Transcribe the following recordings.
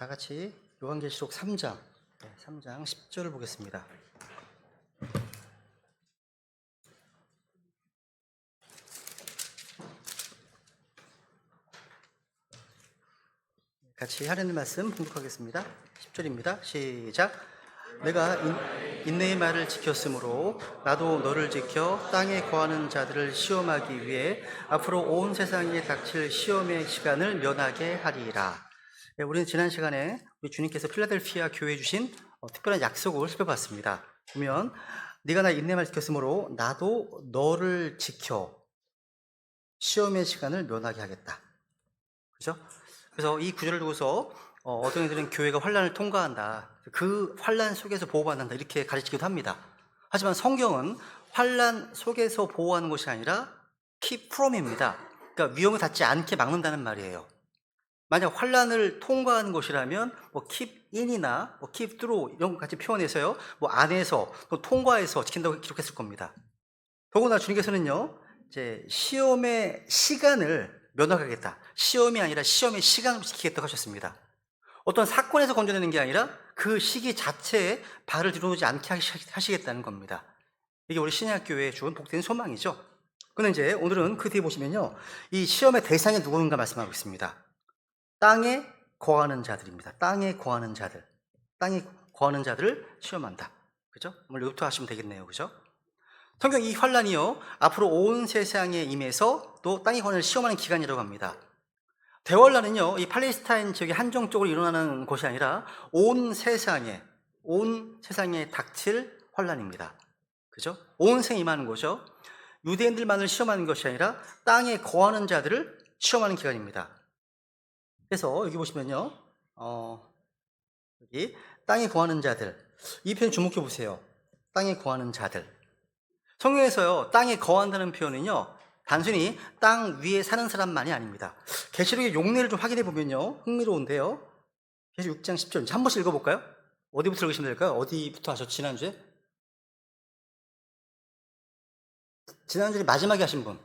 다 같이 요한계시록 3장, 3장 10절을 보겠습니다. 같이 하려는 말씀 봉독하겠습니다. 10절입니다. 시작. 내가 인내의 말을 지켰으므로 나도 너를 지켜 땅에 거하는 자들을 시험하기 위해 앞으로 온 세상에 닥칠 시험의 시간을 면하게 하리라. 우리는 지난 시간에 우리 주님께서 필라델피아 교회에 주신 특별한 약속을 살펴봤습니다. 보면 네가 나 인내의 말 지켰으므로 나도 너를 지켜 시험의 시간을 면하게 하겠다. 그죠? 그래서 이 구절을 두고서 어떤 이들은 교회가 환란을 통과한다, 그 환란 속에서 보호받는다, 이렇게 가르치기도 합니다. 하지만 성경은 환란 속에서 보호하는 것이 아니라 keep from입니다. 그러니까 위험을 닿지 않게 막는다는 말이에요. 만약 환란을 통과하는 것이라면 keep in이나 keep through 이런 것 같이 표현해서요, 안에서 또 통과해서 지킨다고 기록했을 겁니다. 더구나 주님께서는요, 이제 시험의 시간을 면하겠다, 시험이 아니라 시험의 시간을 지키겠다고 하셨습니다. 어떤 사건에서 건져내는 게 아니라 그 시기 자체에 발을 들여놓지 않게 하시겠다는 겁니다. 이게 우리 신약교회에 주은 복된 소망이죠. 그런데 이제 오늘은 그 뒤에 보시면요, 이 시험의 대상이 누구인가 말씀하고 있습니다. 땅에 거하는 자들입니다. 땅에 거하는 자들, 땅에 거하는 자들을 시험한다. 그죠? 오늘 이것부터 하시면 되겠네요. 그죠? 성경 이 환란이요, 앞으로 온 세상에 임해서 또 땅에 거하는 시험하는 기간이라고 합니다. 대환란은요, 이 팔레스타인 지역이 한정적으로 일어나는 것이 아니라 온 세상에 닥칠 환란입니다. 그죠? 온 세상에 임하는 거죠. 유대인들만을 시험하는 것이 아니라 땅에 거하는 자들을 시험하는 기간입니다. 그래서 여기 보시면요, 여기 땅에 거하는 자들, 이 표현 주목해 보세요. 땅에 거하는 자들. 성경에서요, 땅에 거한다는 표현은요, 단순히 땅 위에 사는 사람만이 아닙니다. 계시록의 용례를 좀 확인해 보면요, 흥미로운데요. 계시록 6장 10절 한 번씩 읽어볼까요? 어디부터 읽으시면 될까요? 어디부터 하셨죠? 지난주에 마지막에 하신 분.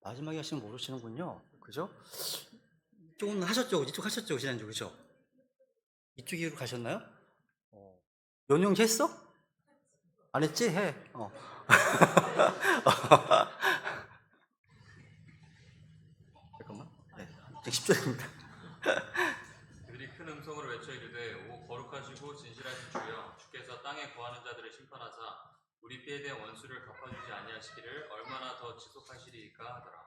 마지막에 하시면 모르시는군요. 그죠? 이쪽은 하셨죠? 이쪽 하셨죠? 지난주, 그죠? 이쪽으로 가셨나요? 연용지 했어? 안 했지? 해. 잠깐만. 네. 10절입니다. 그들이 큰 음성으로 외쳐 이르되 오 거룩하시고 진실하신 주여, 주께서 땅에 거하는 자들을 심판하사 우리 피에 대한 원수를 갚아주지 아니하시기를 얼마나 더 지속하시리이까 하더라.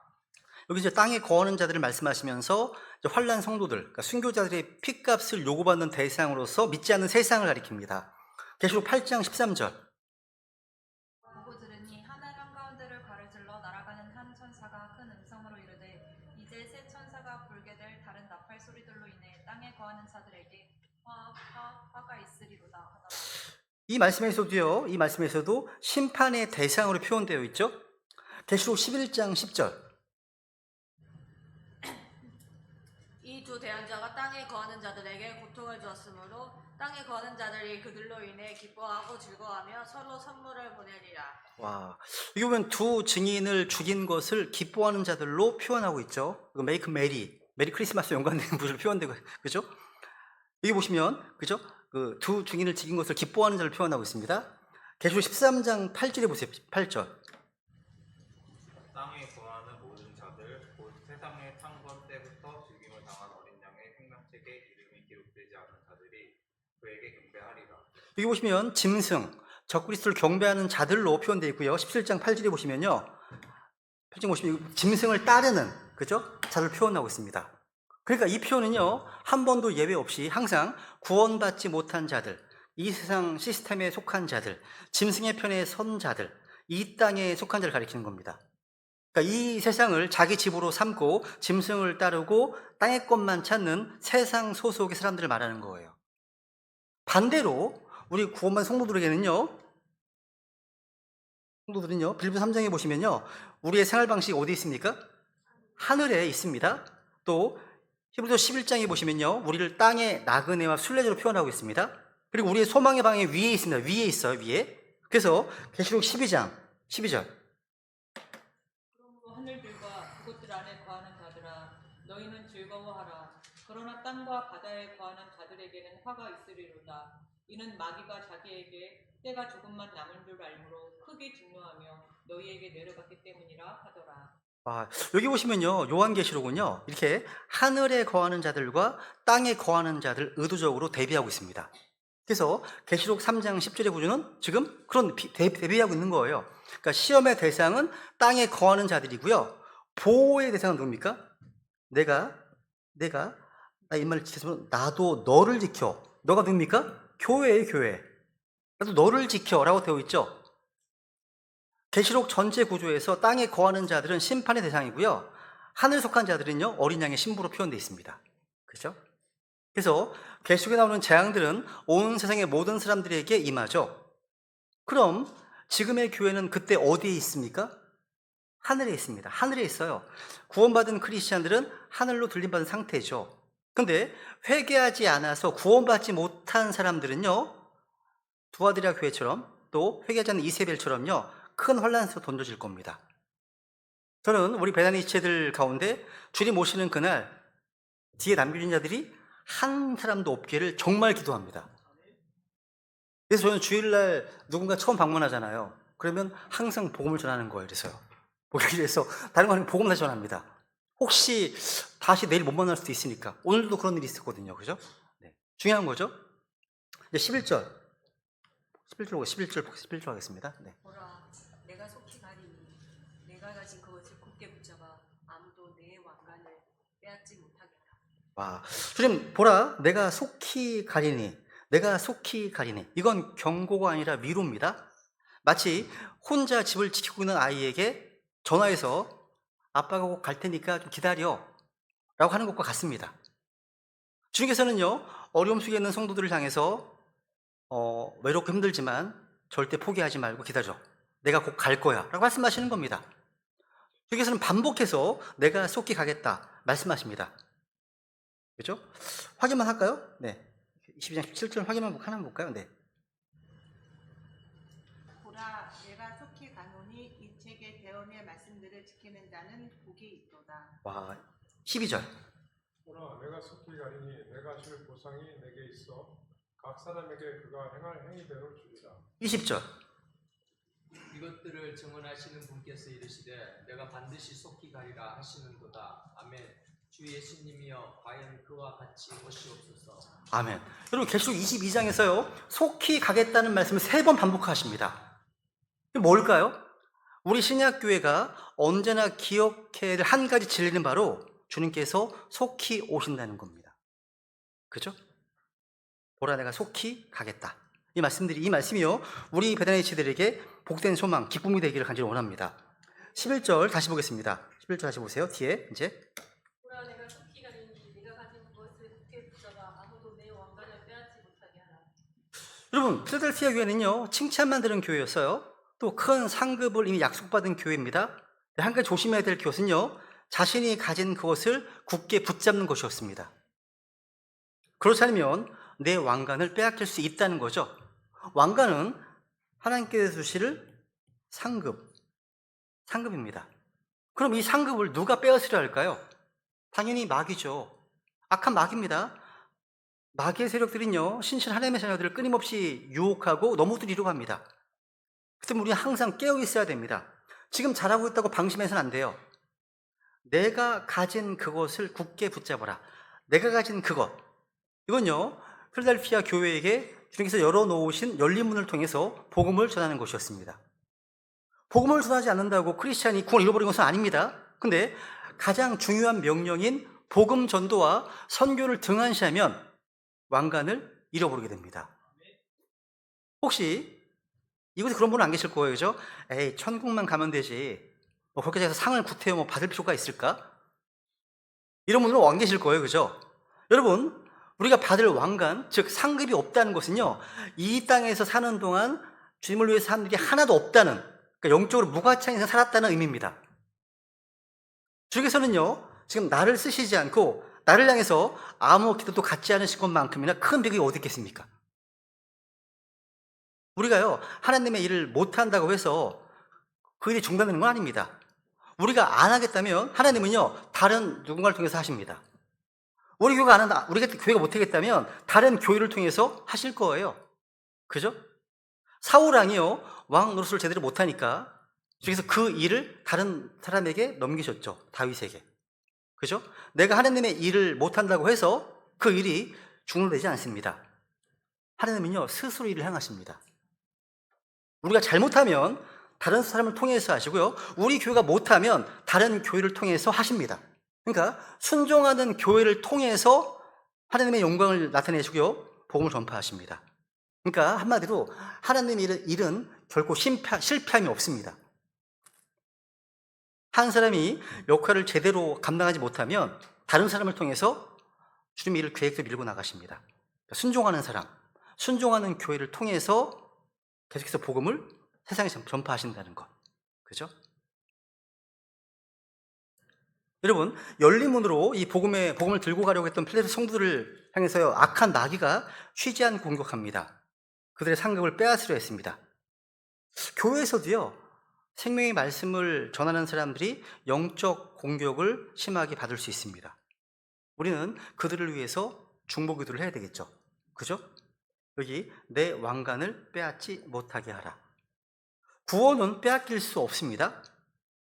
여기 이제 땅에 거하는 자들을 말씀하시면서 환란 성도들, 그러니까 순교자들의 핏값을 요구받는 대상으로서 믿지 않는 세상을 가리킵니다. 계시록 8장 13절. 보고 들으니 하늘 한가운데를 가르질러 날아가는 한 천사가 큰 음성으로 이르되 이제 새 천사가 불게 될 다른 나팔 소리들로 인해 땅에 거하는 자들에게 화가 있으리로다 하더라. 이 말씀에서도 심판의 대상으로 표현되어 있죠. 계시록 11장 10절. 이 두 대환자가 땅에 거하는 자들에게 고통을 주었으므로 땅에 거하는 자들이 그들로 인해 기뻐하고 즐거워하며 서로 선물을 보내리라. 와, 여기 보면 두 증인을 죽인 것을 기뻐하는 자들로 표현하고 있죠. 메이크 메리 크리스마스 연관되는 구절 표현되고, 그죠? 여기 보시면, 그죠? 그 두 증인을 죽인 것을 기뻐하는 자를 표현하고 있습니다. 계시록 13장 8절에 보세요. 8절. 땅에 거하는 모든 자들 곧 세상의 창건 때부터 죽임을 당한 어린 양의 생명책에 이름이 기록되지 않은 자들이 그에게 경배하리라. 여기 보시면 짐승, 적그리스도를 경배하는 자들로 표현되어 있고요. 17장 8절에 보시면요, 짐승을 따르는, 그죠? 자를 표현하고 있습니다. 그러니까 이 표현은요, 한 번도 예외 없이 항상 구원받지 못한 자들, 이 세상 시스템에 속한 자들, 짐승의 편에 선 자들, 이 땅에 속한 자를 가리키는 겁니다. 그러니까 이 세상을 자기 집으로 삼고 짐승을 따르고 땅의 것만 찾는 세상 소속의 사람들을 말하는 거예요. 반대로 우리 구원받은 성도들에게는요, 빌립보 3장에 보시면요, 우리의 생활 방식이 어디 있습니까? 하늘에 있습니다. 또 히브리서 11장에 보시면요, 우리를 땅의 나그네와 순례자로 표현하고 있습니다. 그리고 우리의 소망의 방에 위에 있습니다. 위에 있어요. 위에. 그래서 계시록 12장 12절. 그러므로 하늘들과 그것들 안에 거하는 자들아, 너희는 즐거워하라. 그러나 땅과 바다에 거하는 자들에게는 화가 있으리로다. 이는 마귀가 자기에게 때가 조금만 남은 줄 알므로 크게 진노하며 너희에게 내려갔기 때문이라 하더라. 여기 보시면요, 요한계시록은요, 이렇게 하늘에 거하는 자들과 땅에 거하는 자들 의도적으로 대비하고 있습니다. 그래서 계시록 3장 10절의 구조는 지금 그런 대비하고 있는 거예요. 그러니까 시험의 대상은 땅에 거하는 자들이고요, 보호의 대상은 누굽니까? 나 이 말을 지켜서 나도 너를 지켜. 너가 누굽니까? 교회예요, 교회. 나도 너를 지켜라고 되어 있죠. 계시록 전체 구조에서 땅에 거하는 자들은 심판의 대상이고요, 하늘에 속한 자들은요, 어린 양의 신부로 표현되어 있습니다. 그렇죠? 그래서 계시록에 나오는 재앙들은 온 세상의 모든 사람들에게 임하죠. 그럼 지금의 교회는 그때 어디에 있습니까? 하늘에 있습니다. 하늘에 있어요. 구원받은 크리스찬들은 하늘로 들림받은 상태죠. 근데 회개하지 않아서 구원받지 못한 사람들은요, 두아드라 교회처럼 또 회개하지 않는 이세벨처럼요, 큰 환란 속으로 던져질 겁니다. 저는 우리 배단의 지체들 가운데 주님 오시는 그날 뒤에 남겨진 자들이 한 사람도 없기를 정말 기도합니다. 그래서 저는 주일날 누군가 처음 방문하잖아요. 그러면 항상 복음을 전하는 거예요. 그래서 다른 거 아니고 복음 다시 전합니다. 혹시 다시 내일 못 만날 수도 있으니까. 오늘도 그런 일이 있었거든요. 그죠? 네. 중요한 거죠. 이제 11절 하겠습니다. 네. 보라, 내가 속히 가리니 내가 가진 그것을 굳게 붙잡아 아무도 내 왕관을 빼앗지 못하겠다. 주님 보라, 내가 속히 가리니. 이건 경고가 아니라 위로입니다. 마치 혼자 집을 지키고 있는 아이에게 전화해서 아빠가 곧 갈 테니까 좀 기다려 라고 하는 것과 같습니다. 주님께서는요, 어려움 속에 있는 성도들을 향해서 외롭고 힘들지만 절대 포기하지 말고 기다려. 내가 곧 갈 거야 라고 말씀하시는 겁니다. 주님께서는 반복해서 내가 속히 가겠다 말씀하십니다. 그렇죠? 확인만 할까요? 네. 22장 17절 확인만 하나 볼까요? 네. 보라, 내가 속히 가노니 이 책의 대언의 말씀들을 지키는 자는 복이 있도다. 12절. 보라, 내가 속히 가리니 내가 줄 보상이 내게 있어 각 사람에게 그가 행할 행위대로 주리라. 20절. 이것들을 증언하시는 분께서 이르시되 내가 반드시 속히 가리라 하시는도다. 아멘. 주 예수님이여 과연 그와 같이 오시옵소서. 아멘. 여러분, 계시록 22장에서요 속히 가겠다는 말씀을 3번 반복하십니다. 이게 뭘까요? 우리 신약교회가 언제나 기억해야 될 한 가지 진리는 바로 주님께서 속히 오신다는 겁니다. 그죠? 보라, 내가 속히 가겠다. 이 말씀이요, 우리 배단의 지체들에게 복된 소망, 기쁨이 되기를 간절히 원합니다. 11절 다시 보겠습니다. 11절 다시 보세요. 뒤에 이제 보라, 내가 속히 가리니 내가 가진 것을 굳게 붙잡아 아무도 내 왕관을 빼앗지 못하게 하라. 여러분, 필라델피아 교회는요 칭찬만 들은 교회였어요. 또 큰 상급을 이미 약속받은 교회입니다. 한 가지 조심해야 될 것은요, 자신이 가진 그것을 굳게 붙잡는 것이었습니다. 그렇지 않으면 내 왕관을 빼앗길 수 있다는 거죠. 왕관은 하나님께서 주실 상급입니다. 그럼 이 상급을 누가 빼앗으려 할까요? 당연히 마귀죠. 악한 마귀입니다. 마귀의 세력들은요, 신실 하나님의 자녀들을 끊임없이 유혹하고 넘어뜨리려고 합니다. 그때 우리는 항상 깨어 있어야 됩니다. 지금 잘하고 있다고 방심해서는 안 돼요. 내가 가진 그것을 굳게 붙잡아라. 내가 가진 그것. 이건요, 필라델피아 교회에게 주님께서 열어놓으신 열린 문을 통해서 복음을 전하는 것이었습니다. 복음을 전하지 않는다고 크리스찬이 구원을 잃어버린 것은 아닙니다. 근데 가장 중요한 명령인 복음 전도와 선교를 등한시하면 왕관을 잃어버리게 됩니다. 혹시 이곳에 그런 분은 안 계실 거예요, 그죠? 에이, 천국만 가면 되지. 그렇게 해서 상을 구태여 받을 필요가 있을까? 이런 분은 안 계실 거예요, 그죠? 여러분, 우리가 받을 왕관, 즉 상급이 없다는 것은요, 이 땅에서 사는 동안 주님을 위해서 한 일이 하나도 없다는, 그러니까 영적으로 무가치한 인생 살았다는 의미입니다. 주님께서는요, 지금 나를 쓰시지 않고 나를 향해서 아무 기도도 갖지 않으신 것만큼이나 큰 비극이 어디 있겠습니까? 우리가요, 하나님의 일을 못한다고 해서 그 일이 중단되는 건 아닙니다. 우리가 안 하겠다면 하나님은요, 다른 누군가를 통해서 하십니다. 우리 교회가 안 한다, 우리가 교회가 못하겠다면 다른 교회를 통해서 하실 거예요. 그죠? 사울왕이요, 왕 노릇을 제대로 못하니까 그래서 그 일을 다른 사람에게 넘기셨죠. 다윗에게. 그죠? 내가 하나님의 일을 못한다고 해서 그 일이 중단되지 않습니다. 하나님은요, 스스로 일을 행하십니다. 우리가 잘못하면 다른 사람을 통해서 하시고요, 우리 교회가 못하면 다른 교회를 통해서 하십니다. 그러니까 순종하는 교회를 통해서 하나님의 영광을 나타내시고요, 복음을 전파하십니다. 그러니까 한마디로 하나님의 일은 결코 실패함이 없습니다. 한 사람이 역할을 제대로 감당하지 못하면 다른 사람을 통해서 주님의 일을 계획대로 밀고 나가십니다. 그러니까 순종하는 사람, 순종하는 교회를 통해서 계속해서 복음을 세상에 전파하신다는 것. 그죠? 여러분, 열린 문으로 이 복음을 들고 가려고 했던 필리포스 성도들을 향해서요, 악한 마귀가 취재한 공격합니다. 그들의 상급을 빼앗으려 했습니다. 교회에서도요, 생명의 말씀을 전하는 사람들이 영적 공격을 심하게 받을 수 있습니다. 우리는 그들을 위해서 중보기도를 해야 되겠죠. 그죠? 여기 내 왕관을 빼앗지 못하게 하라. 구원은 빼앗길 수 없습니다.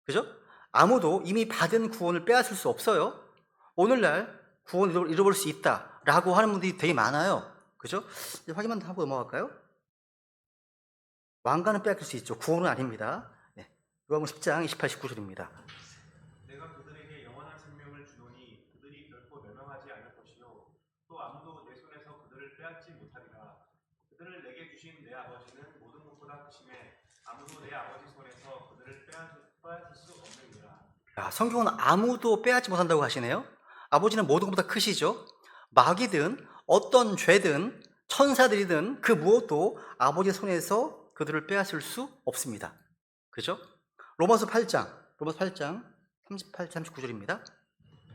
그죠? 아무도 이미 받은 구원을 빼앗을 수 없어요. 오늘날 구원을 잃어버릴 수 있다라고 하는 분들이 되게 많아요. 그죠? 이제 확인만 하고 넘어갈까요? 왕관은 빼앗길 수 있죠. 구원은 아닙니다. 네. 요한복음 10장 28, 19절입니다. 내가 그들에게 영원한 생명을 주노니 그들이 결코 멸망하지 않을 것이요 또 아무도 내 손에서 그들을 빼앗지 못하리라. 그들을 내게 주신 내 아버지는 모든 것보다 크심에 아무도 내 아버지 손에서 그들을 빼앗을 수 없느니라. 성경은 아무도 빼앗지 못한다고 하시네요. 아버지는 모든 것보다 크시죠. 마귀든 어떤 죄든 천사들이든 그 무엇도 아버지의 손에서 그들을 빼앗을 수 없습니다. 그죠? 로마서 8장 38, 39절입니다.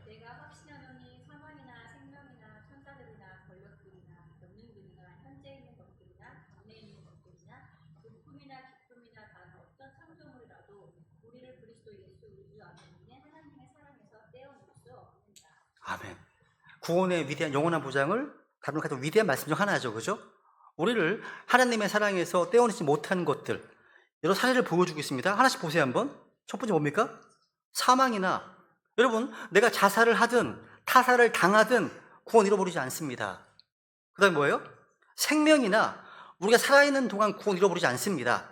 내가 확신하노니 사망이나 생명이나 천사들이나 권력들이나 권능들이나 현재 있는 것들이나 전에 있는 것들이나 높음이나 깊음이나 다른 어떤 창조물이라도 우리를 그리스도 예수 우리 주 아버지의 하나님의 사랑에서 떼어놓을 수 없느니라. 아멘. 구원의 위대한 영원한 보장을 다루는 가장 위대한 말씀 중 하나죠. 그죠? 우리를 하나님의 사랑에서 떼어내지 못한 것들, 여러 사례를 보여주고 있습니다. 하나씩 보세요 한번. 첫 번째 뭡니까? 사망이나, 여러분, 내가 자살을 하든 타살을 당하든 구원 잃어버리지 않습니다. 그 다음에 뭐예요? 생명이나, 우리가 살아있는 동안 구원 잃어버리지 않습니다.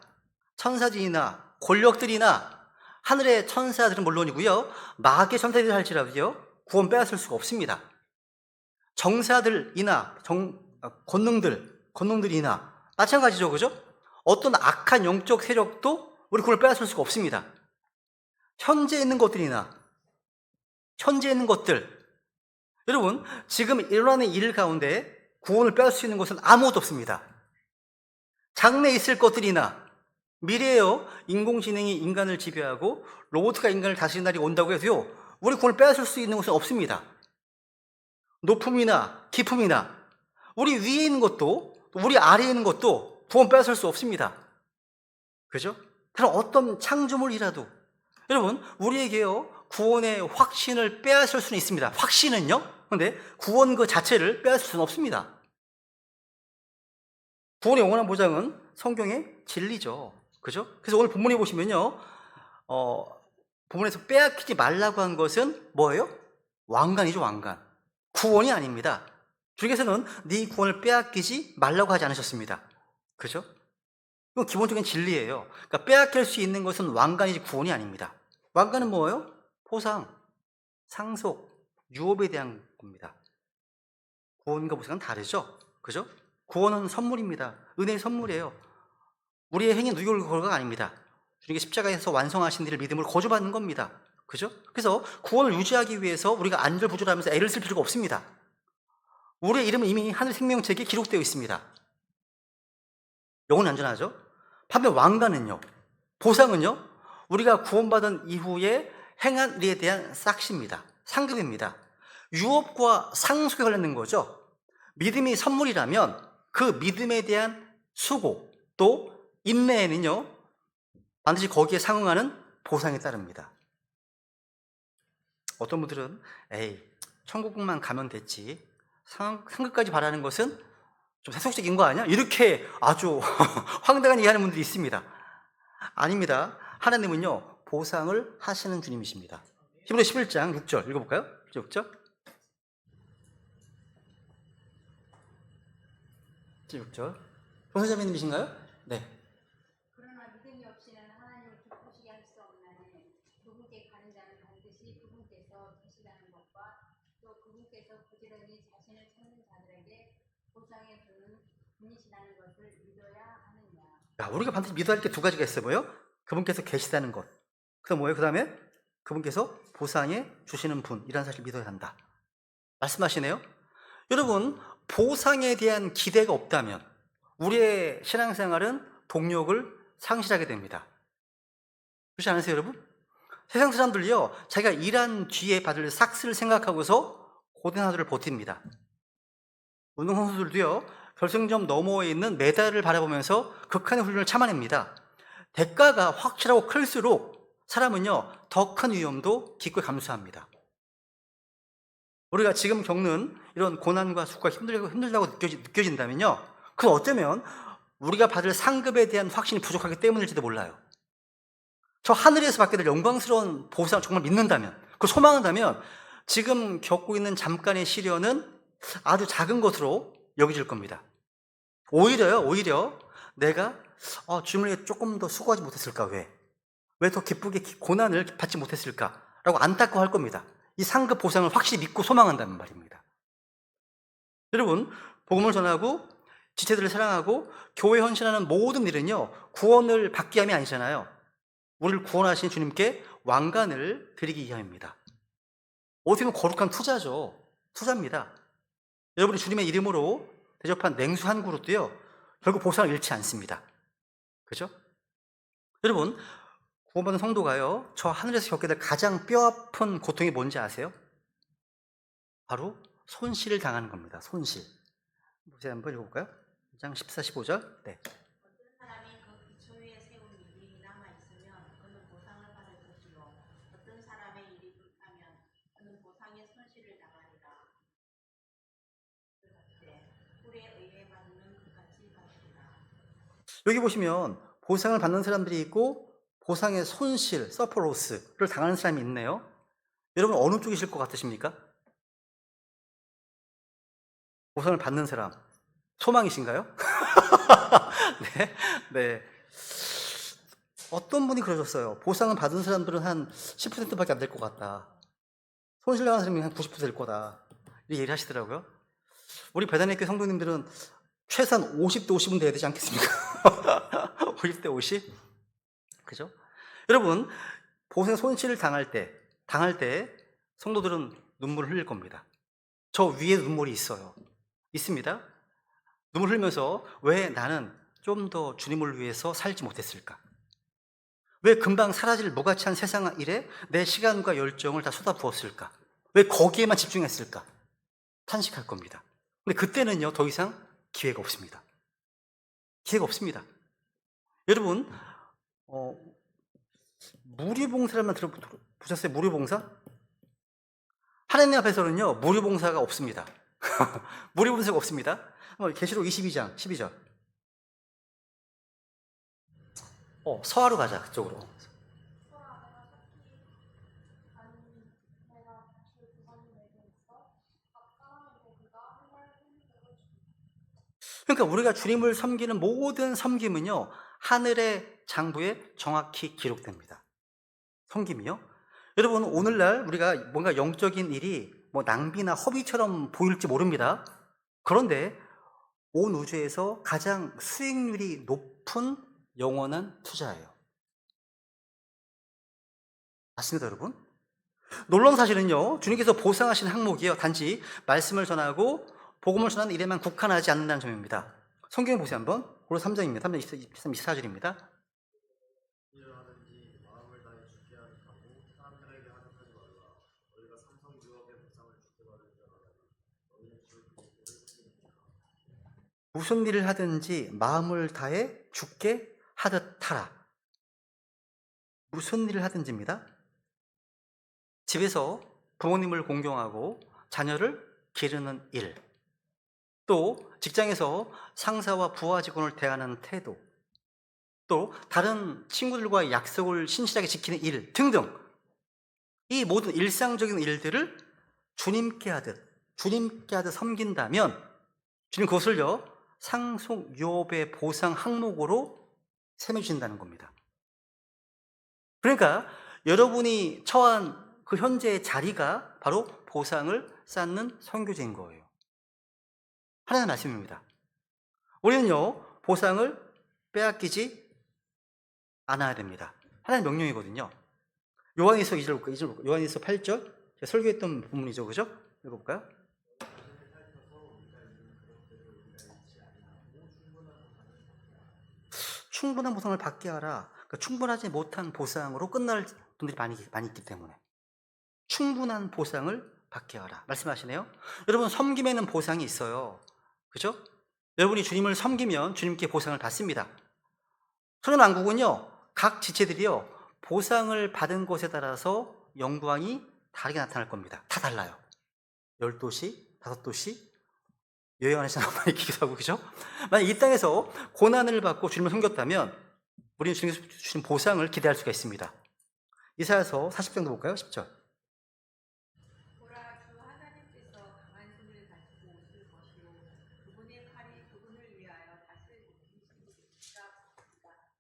천사들이나 권력들이나 하늘의 천사들은 물론이고요, 마귀의 천사들이 할지라도요, 구원 빼앗을 수가 없습니다. 정사들이나 권능들이나 마찬가지죠. 그죠? 어떤 악한 영적 세력도 우리 구원을 빼앗을 수가 없습니다. 현재 있는 것들이나 현재 있는 것들, 여러분, 지금 일어나는 일 가운데 구원을 빼앗을 수 있는 것은 아무것도 없습니다. 장래에 있을 것들이나 미래에요, 인공지능이 인간을 지배하고 로봇가 인간을 다스리는 날이 온다고 해도요, 우리 구원을 빼앗을 수 있는 것은 없습니다. 높음이나 깊음이나 우리 위에 있는 것도 우리 아래에 있는 것도 구원 빼앗을 수 없습니다. 그죠? 그럼 어떤 창조물이라도, 여러분, 우리에게요, 구원의 확신을 빼앗을 수는 있습니다. 확신은요? 근데 구원 그 자체를 빼앗을 수는 없습니다. 구원의 영원한 보장은 성경의 진리죠. 그죠? 그래서 오늘 본문에 보시면요, 본문에서 빼앗기지 말라고 한 것은 뭐예요? 왕관이죠, 왕관. 구원이 아닙니다. 주님께서는 네 구원을 빼앗기지 말라고 하지 않으셨습니다. 그죠? 이건 기본적인 진리예요. 그러니까 빼앗길 수 있는 것은 왕관이지 구원이 아닙니다. 왕관은 뭐예요? 포상, 상속, 유업에 대한 겁니다. 구원과 보상은 다르죠? 그죠? 구원은 선물입니다. 은혜의 선물이에요. 우리의 행위 누구를 걸어가 아닙니다. 주님께 십자가에서 완성하신 일을 믿음으로 거주받는 겁니다. 그죠? 그래서 구원을 유지하기 위해서 우리가 안절부절하면서 애를 쓸 필요가 없습니다. 우리의 이름은 이미 하늘 생명책에 기록되어 있습니다. 영혼은 안전하죠? 반면 왕관은요, 보상은요, 우리가 구원받은 이후에 행한 일에 대한 싹시입니다. 상급입니다. 유업과 상속에 관련된 거죠. 믿음이 선물이라면 그 믿음에 대한 수고 또 인내에는요, 반드시 거기에 상응하는 보상이 따릅니다. 어떤 분들은 에이 천국만 가면 됐지 상급까지 바라는 것은 좀 세속적인 거 아니야? 이렇게 아주 황당한 얘기하는 분들이 있습니다. 아닙니다. 하나님은요 보상을 하시는 주님이십니다. 히브리 11장 6절 읽어볼까요? 6절 6절 동서자매님이신가요? 네. 그러나 믿음이 없이는 하나님을 기쁘시게 할 수 없나니 그분께 가는 자는 반드시 그분께서 계시다는 것과 또 그분께서 부지런히 자신을 찾는 자들에게 보상해 주는 분이시라는 것을 믿어야 하느냐. 우리가 반드시 믿어야 할 게 두 가지가 있어요. 뭐요? 그분께서 계시다는 것. 그다음 뭐예요? 그 다음에 그분께서 보상해 주시는 분이라는 사실을 믿어야 한다. 말씀하시네요. 여러분 보상에 대한 기대가 없다면 우리의 신앙생활은 동력을 상실하게 됩니다. 그렇지 않으세요 여러분? 세상 사람들이요 자기가 일한 뒤에 받을 삭스를 생각하고서 고된 하루를 버팁니다. 운동선수들도요 결승점 너머에 있는 메달을 바라보면서 극한의 훈련을 참아냅니다. 대가가 확실하고 클수록 사람은요 더 큰 위험도 기꺼이 감수합니다. 우리가 지금 겪는 이런 고난과 수고가 힘들다고 느껴진다면요 그건 어쩌면 우리가 받을 상급에 대한 확신이 부족하기 때문일지도 몰라요. 저 하늘에서 받게 될 영광스러운 보상을 정말 믿는다면, 그걸 소망한다면 지금 겪고 있는 잠깐의 시련은 아주 작은 것으로 여겨질 겁니다. 오히려 내가 주님을 조금 더 수고하지 못했을까? 왜 더 기쁘게 고난을 받지 못했을까? 라고 안타까워할 겁니다. 이 상급 보상을 확실히 믿고 소망한다는 말입니다. 여러분 복음을 전하고 지체들을 사랑하고 교회 헌신하는 모든 일은요 구원을 받기 위함이 아니잖아요. 우리를 구원하신 주님께 왕관을 드리기 위함입니다. 어떻게 보면 거룩한 투자죠. 투자입니다. 여러분이 주님의 이름으로 대접한 냉수 한 그릇도요 결국 보상을 잃지 않습니다. 그죠? 여러분 구원받은 성도가요 저 하늘에서 겪게 될 가장 뼈아픈 고통이 뭔지 아세요? 바로 손실을 당하는 겁니다. 손실. 보세요 한번 읽어볼까요? 1장 14, 15절. 네. 어떤 사람이 그 기초 위에 세운 일이 남아있으면 그는 보상을 받을 것이요 어떤 사람의 일이 불타면 그는 보상의 손실을 당하리라. 불에 의해 받는 것 같이 받으리라. 여기 보시면 보상을 받는 사람들이 있고 보상의 손실, 서퍼로스를 당하는 사람이 있네요. 여러분 어느 쪽이실 것 같으십니까? 보상을 받는 사람 소망이신가요? 네. 어떤 분이 그러셨어요. 보상을 받은 사람들은 한 10%밖에 안 될 것 같다. 손실당하는 사람이 한 90% 될 거다. 이렇게 얘기를 하시더라고요. 우리 배단의교회 성도님들은 최소한 50대 50은 돼야 되지 않겠습니까? 50대 50? 그죠? 여러분, 보상 손실을 당할 때 성도들은 눈물을 흘릴 겁니다. 저 위에 눈물이 있어요. 있습니다. 눈물 흘리면서 왜 나는 좀 더 주님을 위해서 살지 못했을까? 왜 금방 사라질 무가치한 세상 일에 내 시간과 열정을 다 쏟아부었을까? 왜 거기에만 집중했을까? 탄식할 겁니다. 근데 그때는요 더 이상 기회가 없습니다. 기회가 없습니다. 여러분 무료봉사라면 들어보셨어요? 무료봉사? 하나님 앞에서는요 무료봉사가 없습니다. 무료봉사가 없습니다. 계시록 22장 12절. 서하로 가자 그쪽으로. 그러니까 우리가 주님을 섬기는 모든 섬김은요 하늘의 장부에 정확히 기록됩니다. 섬김이요. 여러분 오늘날 우리가 뭔가 영적인 일이 뭐 낭비나 허비처럼 보일지 모릅니다. 그런데 온 우주에서 가장 수익률이 높은 영원한 투자예요. 맞습니다 여러분? 놀라운 사실은요 주님께서 보상하신 항목이요 단지 말씀을 전하고 복음을 전하는 일에만 국한하지 않는다는 점입니다. 성경에 보세요 한번. 고린도서 3장입니다. 3장 23, 24절입니다. 무슨 일을 하든지 마음을 다해 죽게 하듯 하라. 무슨 일을 하든지입니다. 집에서 부모님을 공경하고 자녀를 기르는 일, 또 직장에서 상사와 부하 직원을 대하는 태도, 또 다른 친구들과의 약속을 신실하게 지키는 일 등등, 이 모든 일상적인 일들을 주님께 하듯 섬긴다면 주님 그것을요 상속 유업의 보상 항목으로 세매주신다는 겁니다. 그러니까 여러분이 처한 그 현재의 자리가 바로 보상을 쌓는 선교제인 거예요. 하나님의 말씀입니다. 우리는요 보상을 빼앗기지 않아야 됩니다. 하나님의 명령이거든요. 요한일서 2절 볼까요? 요한일서 8절 제가 설교했던 부분이죠, 그죠? 읽어볼까요? 충분한 보상을 받게 하라. 그러니까 충분하지 못한 보상으로 끝날 분들이 많이 있기 때문에 충분한 보상을 받게 하라 말씀하시네요. 여러분, 섬김에는 보상이 있어요, 그죠? 여러분이 주님을 섬기면 주님께 보상을 받습니다. 소년왕국은요 각 지체들이요 보상을 받은 곳에 따라서 영광이 다르게 나타날 겁니다. 다 달라요. 10도시, 5도시, 여행하는 사람 많이 기기도 하고, 그죠? 만약 이 땅에서 고난을 받고 주님을 섬겼다면 우리는 주님께서 주신 보상을 기대할 수가 있습니다. 이사야서 40장도 볼까요? 10절. 보라, 주 하나님께서 강한 손을 가지고 오실 것이요 그분의 팔이 그분을 위하여 다스릴 것이다.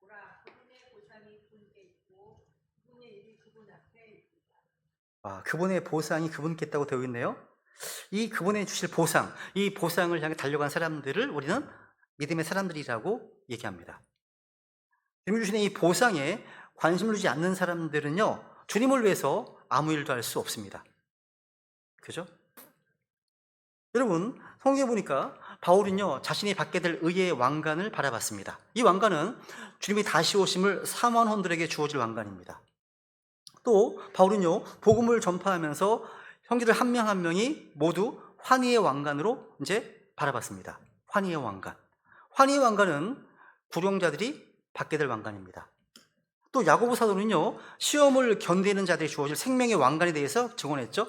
보라, 그분의 보상이 그분께 있고 그분의 일이 그분 앞에 있다. 그분의 보상이 그분께 있다고 되어 있네요. 이 그분의 주실 보상, 이 보상을 향해 달려간 사람들을 우리는 믿음의 사람들이라고 얘기합니다. 주님이 주시는 이 보상에 관심을 두지 않는 사람들은요 주님을 위해서 아무 일도 할 수 없습니다. 그죠? 여러분, 성경에 보니까 바울은요 자신이 받게 될 의의 왕관을 바라봤습니다. 이 왕관은 주님이 다시 오심을 사모하는 들에게 주어질 왕관입니다. 또 바울은요 복음을 전파하면서 형제들 한 명 한 명이 모두 환희의 왕관으로 이제 바라봤습니다. 환희의 왕관. 환희의 왕관은 구령자들이 받게 될 왕관입니다. 또 야고보 사도는요 시험을 견디는 자들이 주어질 생명의 왕관에 대해서 증언했죠.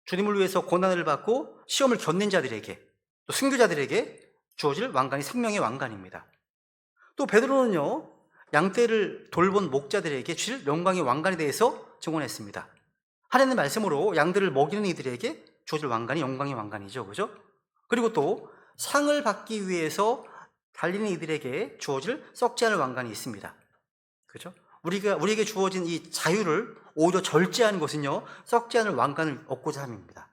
주님을 위해서 고난을 받고 시험을 견딘 자들에게, 또 순교자들에게 주어질 왕관이 생명의 왕관입니다. 또 베드로는요 양떼를 돌본 목자들에게 주실 영광의 왕관에 대해서 증언했습니다. 하나님의 말씀으로 양들을 먹이는 이들에게 주어질 왕관이 영광의 왕관이죠, 그죠? 그리고 또 상을 받기 위해서 달리는 이들에게 주어질 썩지 않을 왕관이 있습니다, 그죠? 우리에게 주어진 이 자유를 오히려 절제하는 것은요 썩지 않을 왕관을 얻고자 함입니다.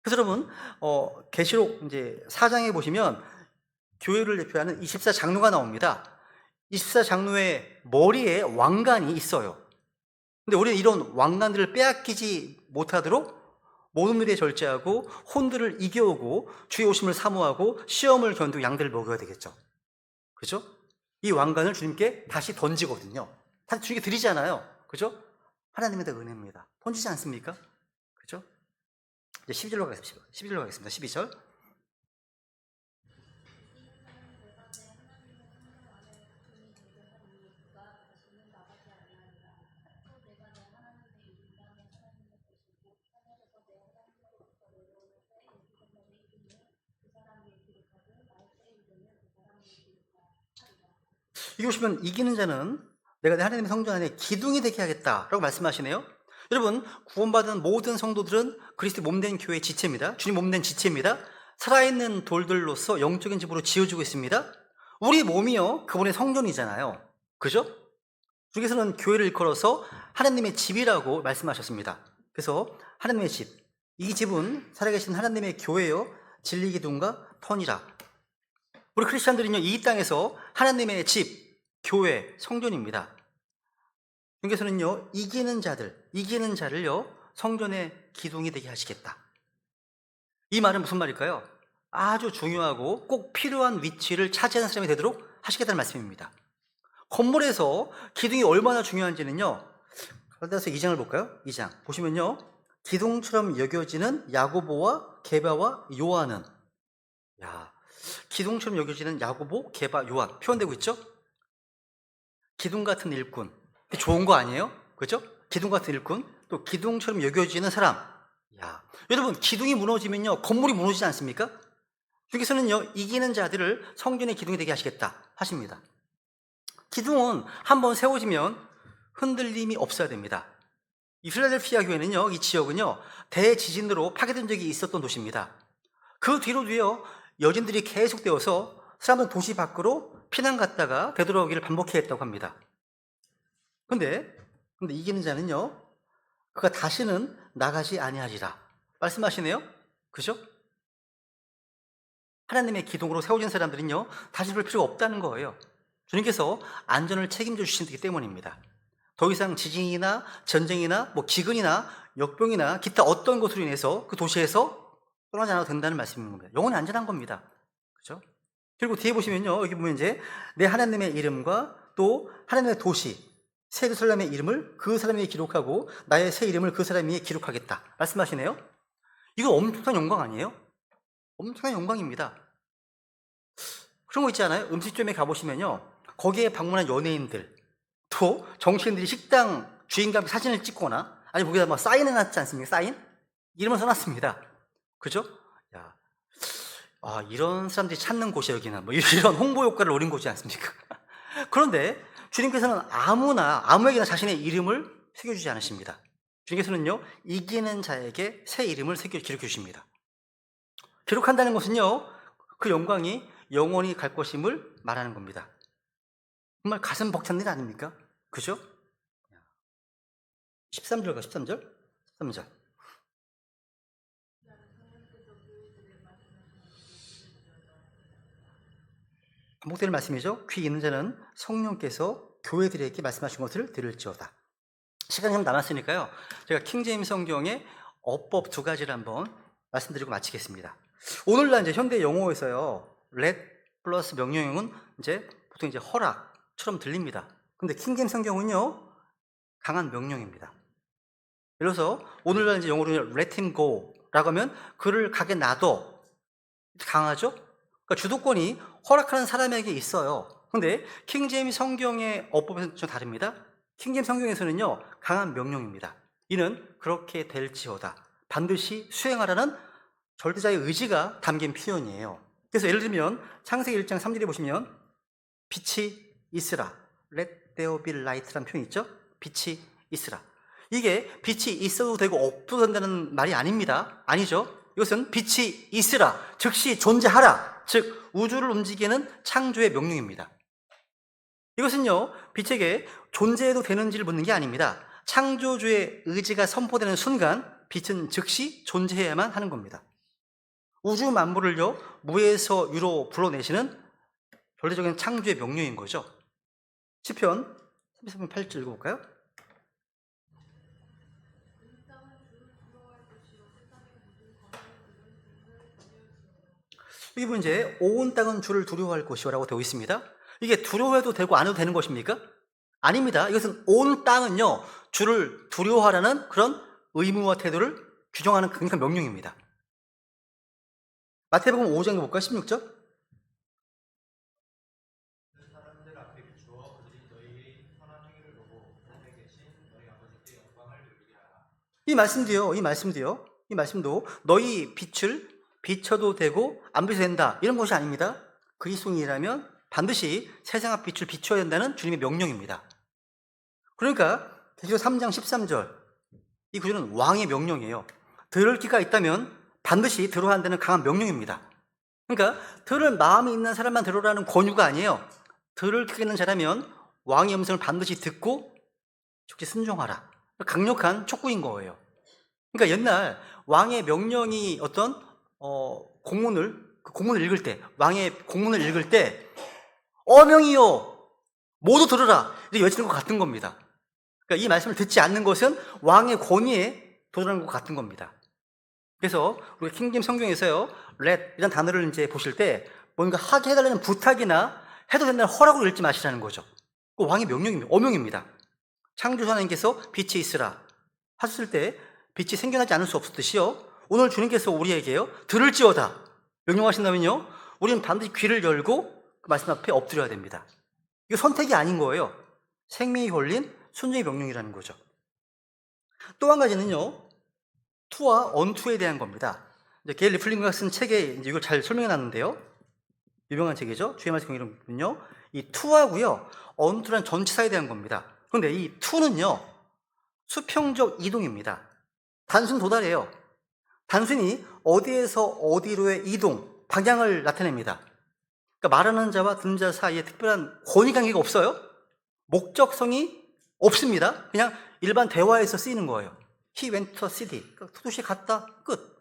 그래서 여러분, 계시록 이제 4장에 보시면 교회를 대표하는 24장로가 나옵니다. 24장로의 머리에 왕관이 있어요. 근데 우리는 이런 왕관들을 빼앗기지 못하도록 모든 일에 절제하고 혼들을 이겨오고 주의 오심을 사모하고 시험을 견디고 양들을 먹여야 되겠죠, 그죠? 이 왕관을 주님께 다시 던지거든요. 다시 주님께 드리잖아요, 그죠? 하나님의 은혜입니다. 던지지 않습니까? 그죠? 이제 12절로 가겠습니다. 12절. 이기 보시면 이기는 자는 내가 내 하나님의 성전 안에 기둥이 되게 하겠다라고 말씀하시네요. 여러분, 구원받은 모든 성도들은 그리스도 몸된 교회의 지체입니다. 주님 몸된 지체입니다. 살아있는 돌들로서 영적인 집으로 지어주고 있습니다. 우리 몸이요 그분의 성전이잖아요, 그죠? 주께서는 교회를 일컬어서 하나님의 집이라고 말씀하셨습니다. 그래서 하나님의 집, 이 집은 살아계신 하나님의 교회요 진리 기둥과 터니라. 우리 크리스찬들은요 이 땅에서 하나님의 집, 교회, 성전입니다. 주께서는요 이기는 자를요 성전의 기둥이 되게 하시겠다. 이 말은 무슨 말일까요? 아주 중요하고 꼭 필요한 위치를 차지하는 사람이 되도록 하시겠다는 말씀입니다. 건물에서 기둥이 얼마나 중요한지는요 갈라디아서 2장을 볼까요? 2장 보시면요 기둥처럼 여겨지는 야고보와 게바와 요한은, 기둥처럼 여겨지는 야고보, 게바, 요한 표현되고 있죠? 기둥 같은 일꾼, 좋은 거 아니에요? 그렇죠? 기둥 같은 일꾼, 또 기둥처럼 여겨지는 사람. 야, 여러분 기둥이 무너지면요 건물이 무너지지 않습니까? 주께서는요 이기는 자들을 성전의 기둥이 되게 하시겠다 하십니다. 기둥은 한번 세워지면 흔들림이 없어야 됩니다. 이 필라델피아 교회는요, 이 지역은요 대지진으로 파괴된 적이 있었던 도시입니다. 그 뒤로도요 여진들이 계속되어서 사람들은 도시 밖으로 피난 갔다가 되돌아오기를 반복해야 했다고 합니다. 근데 이기는 자는요 그가 다시는 나가지 아니하리라 말씀하시네요. 그죠? 하나님의 기둥으로 세워진 사람들은요 다시 볼 필요가 없다는 거예요. 주님께서 안전을 책임져 주시기 때문입니다. 더 이상 지진이나 전쟁이나 기근이나 역병이나 기타 어떤 것으로 인해서 그 도시에서 떠나지 않아도 된다는 말씀인 겁니다. 영원히 안전한 겁니다. 그죠? 그리고 뒤에 보시면요 여기 보면 이제 내 하나님의 이름과 또 하나님의 도시 새 예루살렘의 이름을 그 사람 위에 기록하고 나의 새 이름을 그 사람 위에 기록하겠다 말씀하시네요. 이거 엄청난 영광 아니에요? 엄청난 영광입니다. 그런 거 있지 않아요? 음식점에 가보시면요 거기에 방문한 연예인들 또 정치인들이 식당 주인과 사진을 찍거나 아니 거기다 막 사인을 해놨지 않습니까? 사인? 이름을 써놨습니다. 그죠? 야, 이런 사람들이 찾는 곳이 여기는 이런 홍보 효과를 노린 곳이지 않습니까? 그런데 주님께서는 아무에게나 자신의 이름을 새겨주지 않으십니다. 주님께서는요 이기는 자에게 새 이름을 기록해 주십니다. 기록한다는 것은요 그 영광이 영원히 갈 것임을 말하는 겁니다. 정말 가슴 벅찬 일 아닙니까? 그죠? 13절 13절 반복되는 말씀이죠. 귀 있는 자는 성령께서 교회들에게 말씀하신 것을 들을지어다. 시간이 좀 남았으니까요 제가 킹제임스 성경의 어법 2가지를 한번 말씀드리고 마치겠습니다. 오늘날 이제 현대 영어에서요 let 플러스 명령형은 이제 보통 이제 허락처럼 들립니다. 근데 킹제임스 성경은요 강한 명령입니다. 예를 들어서 오늘날 이제 영어로 let him go라고 하면 그를 가게 놔둬. 강하죠? 그러니까 주도권이 허락하는 사람에게 있어요. 근데 킹제임스 성경의 어법에서는 좀 다릅니다. 킹제임스 성경에서는요 강한 명령입니다. 이는 그렇게 될지어다. 반드시 수행하라는 절대자의 의지가 담긴 표현이에요. 그래서 예를 들면 창세기 1장 3절에 보시면 빛이 있으라 let there be light라는 표현이 있죠. 빛이 있으라. 이게 빛이 있어도 되고 없어도 된다는 말이 아닙니다. 아니죠. 이것은 빛이 있으라 즉시 존재하라 즉 우주를 움직이는 창조의 명령입니다. 이것은요 빛에게 존재해도 되는지를 묻는 게 아닙니다. 창조주의 의지가 선포되는 순간 빛은 즉시 존재해야만 하는 겁니다. 우주 만물을요 무에서 유로 불러내시는 절대적인 창조의 명령인 거죠. 시편 33편 8절 읽어볼까요? 여기 보면 이제 온 땅은 주를 두려워할 것이라고 되어 있습니다. 이게 두려워해도 되고 안 해도 되는 것입니까? 아닙니다. 이것은 온 땅은요 주를 두려워하라는 그런 의무와 태도를 규정하는 그러니까 명령입니다. 마태복음 5장 볼까요? 16절. 사람들 앞에 비추어 그들이 너희의 선한 행위를 보고 하늘에 계신 너희 아버지께 영광을 돌리게 하라. 이 말씀도 너희 빛을 비춰도 되고 안 비춰도 된다 이런 것이 아닙니다. 그리스도인이라면 반드시 세상 앞 빛을 비춰야 된다는 주님의 명령입니다. 그러니까 계시록 3장 13절 이 구절은 왕의 명령이에요. 들을 귀가 있다면 반드시 들어야 한다는 강한 명령입니다. 그러니까 들을 마음이 있는 사람만 들으라는 권유가 아니에요. 들을 귀가 있는 자라면 왕의 음성을 반드시 듣고 즉시 순종하라. 강력한 촉구인 거예요. 그러니까 옛날 왕의 명령이 어떤 공문을 읽을 때 왕의 공문을 읽을 때 어명이요 모두 들으라 이렇게 외치는 것 같은 겁니다. 그러니까 이 말씀을 듣지 않는 것은 왕의 권위에 도전하는 것 같은 겁니다. 그래서 우리가 킹제임스 성경에서요 let 이런 단어를 이제 보실 때 뭔가 하게 해달라는 부탁이나 해도 된다는 허락으로 읽지 마시라는 거죠. 그 왕의 명령입니다. 어명입니다. 창조주 하나님께서 빛이 있으라 하셨을 때 빛이 생겨나지 않을 수 없었듯이요 오늘 주님께서 우리에게요 들을지어다 명령하신다면요 우리는 반드시 귀를 열고 그 말씀 앞에 엎드려야 됩니다. 이거 선택이 아닌 거예요. 생명이 걸린 순종의 명령이라는 거죠. 또 한 가지는요, 투와 언투에 대한 겁니다. 이제 게일 리플링가 쓴 책에 이제 이걸 잘 설명해 놨는데요. 유명한 책이죠. 주의 말씀 경이론은요. 이 투하고요, 언투란 전치사에 대한 겁니다. 그런데 이 투는요, 수평적 이동입니다. 단순 도달이에요. 단순히 어디에서 어디로의 이동, 방향을 나타냅니다. 그러니까 말하는 자와 듣는 자 사이에 특별한 권위관계가 없어요. 목적성이 없습니다. 그냥 일반 대화에서 쓰이는 거예요. He went to a city. 그러니까 도시에 갔다. 끝.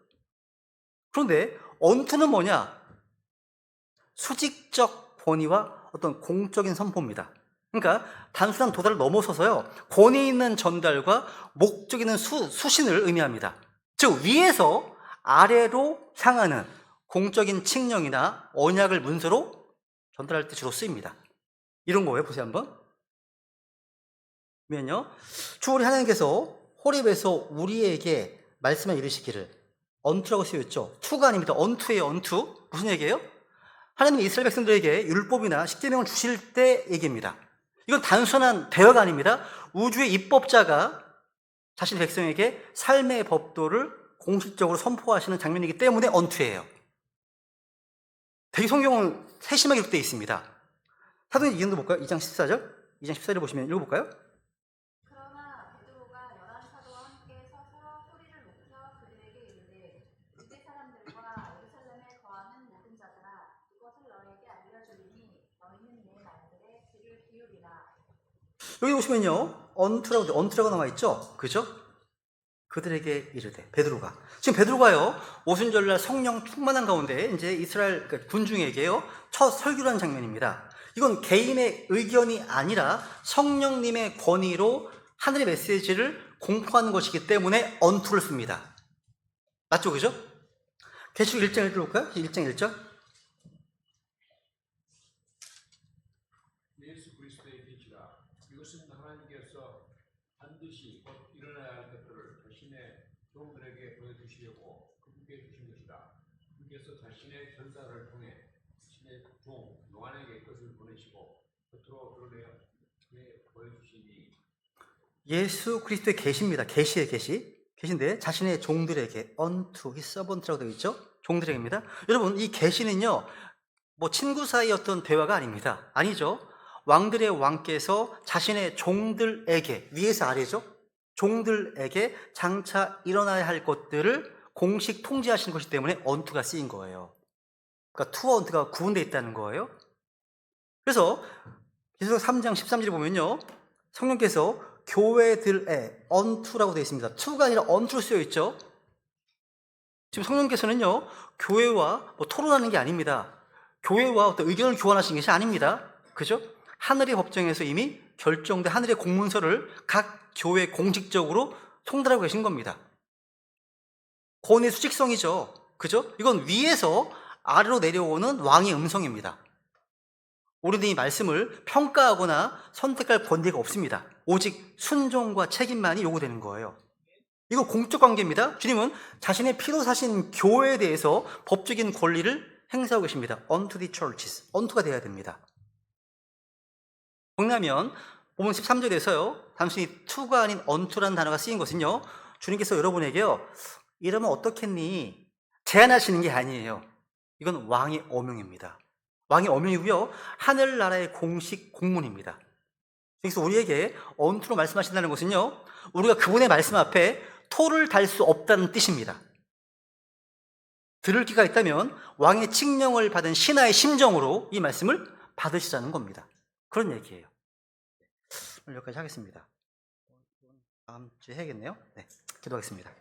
그런데 언투는 뭐냐? 수직적 권위와 어떤 공적인 선포입니다. 그러니까 단순한 도달을 넘어서서요, 권위 있는 전달과 목적 있는 수신을 의미합니다. 즉 위에서 아래로 향하는 공적인 칙령이나 언약을 문서로 전달할 때 주로 쓰입니다. 이런 거예요. 보세요 한번. 보면요, 주 우리 하나님께서 호렙에서 우리에게 말씀을 이르시기를, 언투라고 쓰여있죠. 투가 아닙니다. 언투예요. 언투. 무슨 얘기예요? 하나님이 이스라엘 백성들에게 율법이나 십계명을 주실 때 얘기입니다. 이건 단순한 대화가 아닙니다. 우주의 입법자가 자신의 백성에게 삶의 법도를 공식적으로 선포하시는 장면이기 때문에 언투예요. 대성경은 세심하게 기록되어 있습니다. 사도행전 2장도 볼까요? 2장 14절? 2장 14절 보시면 읽어볼까요? 그러나 베드로가 11사도와 함께 서서 소리를 높여 그들에게 이르되, 유대 사람들과 예루살렘에 거하는 모든 자들아, 이것을 너희에게 알려주리니 너희는 내 말들에 귀를 기울이라. 여기 보시면요, 언투라고 나와 있죠? 그죠? 그들에게 이르되, 베드로가. 지금 베드로가요, 오순절날 성령 충만한 가운데 이제 이스라엘 군중에게요, 첫 설교를 하는 장면입니다. 이건 개인의 의견이 아니라 성령님의 권위로 하늘의 메시지를 공포하는 것이기 때문에 언투를 씁니다. 맞죠? 그죠? 계시록 1장 읽어볼까요? 1장 1절. 예수 그리스도의 빛이라. 이것은 하나님께서 반드시 곧 일어나야 할 것들을 자신의 종들에게 보여주시려고 그분께 주신 것이다. 그분께서 자신의 전사를 통해 자신의 종 요한에게 그것을 보내시고 겉으로 드러내어 보여주시니. 예수 그리스도의 계시입니다. 계시의 계시. 계시인데 자신의 종들에게 unto his servant라고 되어 있죠? 종들에게입니다. 여러분, 이 계시는요, 뭐 친구 사이 어떤 대화가 아닙니다. 아니죠. 왕들의 왕께서 자신의 종들에게, 위에서 아래죠, 종들에게 장차 일어나야 할 것들을 공식 통지하신 것이기 때문에 언투가 쓰인 거예요. 그러니까 투와 언투가 구분되어 있다는 거예요. 그래서 계속 3장 13절에 보면요, 성령께서 교회들의 언투라고 되어 있습니다. 투가 아니라 언투로 쓰여 있죠. 지금 성령께서는요, 교회와 뭐 토론하는 게 아닙니다. 교회와 어떤 의견을 교환하시는 것이 아닙니다. 그죠? 하늘의 법정에서 이미 결정된 하늘의 공문서를 각 교회 공식적으로 송달하고 계신 겁니다. 권위의 수직성이죠. 그죠? 이건 위에서 아래로 내려오는 왕의 음성입니다. 우리는 이 말씀을 평가하거나 선택할 권리가 없습니다. 오직 순종과 책임만이 요구되는 거예요. 이거 공적 관계입니다. 주님은 자신의 피로 사신 교회에 대해서 법적인 권리를 행사하고 계십니다. Unto the churches. 언투가 돼야 됩니다. 왜냐하면 본문 13절에서요, 단순히 투가 아닌 언투라는 단어가 쓰인 것은요, 주님께서 여러분에게요, 이러면 어떻겠니? 제안하시는 게 아니에요. 이건 왕의 어명입니다. 왕의 어명이고요, 하늘나라의 공식 공문입니다. 그래서 우리에게 언투로 말씀하신다는 것은요, 우리가 그분의 말씀 앞에 토를 달 수 없다는 뜻입니다. 들을 귀가 있다면 왕의 칙령을 받은 신하의 심정으로 이 말씀을 받으시자는 겁니다. 그런 얘기예요. 오늘 여기까지 하겠습니다. 다음 주에 해야겠네요. 네, 기도하겠습니다.